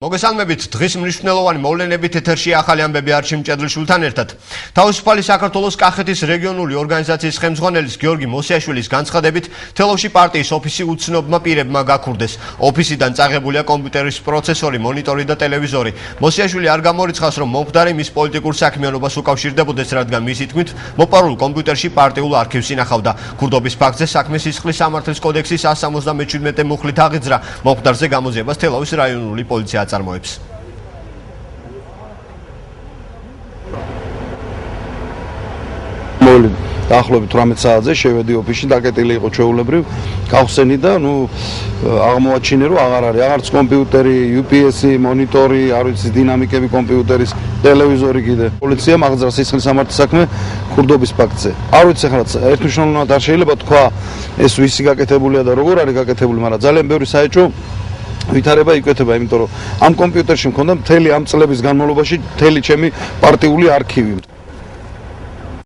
მოგესალმებით დღის მნიშვნელოვანი მოვლენებით ეთერში ახალი ამბები არჩილ მჭედლიშვილთან ერთად. თავისუფალი საქართველოს კახეთის რეგიონული ორგანიზაციის ხელმძღვანელის გიორგი მოსიაშვილის განცხადებით, თელავში პარტიის ოფისი უცნობმა პირებმა გაქურდეს. ოფისიდან წაღებულია კომპიუტერის პროცესორი, მონიტორი და ტელევიზორი. მოსიაშვილი არ გამორიცხავს, რომ მომხდარი მის პოლიტიკურ საქმიანობას უკავშირდებოდეს, რადგან მისი თქმით, მოპარულ კომპიუტერში პარტიულ არქივს ინახავდა. ქურდობის ფაქტზე საქმე სისხლის სამართლის კოდექსის 177 მუხლით აღიძრა. მომხდარზე გამოძიებას თელავის რაიონული პოლიცია წარმოებს. დაახლოებით 18 საათზე შევედი ოფისში, დაკეტილი იყო ჩვეულებრივ გავხსენი და აღმოაჩინე, რომ აღარ არის აღარც კომპიუტერი, UPS-ი, მონიტორი, არ ვიცი დინამიკები კომპიუტერის, ტელევიზორი კიდე. პოლიციამ აღძრა სისხლის სამართლის საქმე ქურდობის ფაქტზე. არ ვიცი ახლა ერთმნიშვნელოვნად არ შეიძლება თქვა ეს ვისი გაკეთებულია და როგორ არის გაკეთებული, მაგრამ ძალიან ბევრი საეჭვო ვითარება იკვეთება, იმიტომ რომ ამ კომპიუტერში მქონდა მთელი ამ წლების განმავლობაში მთელი ჩემი პარტიული არქივი.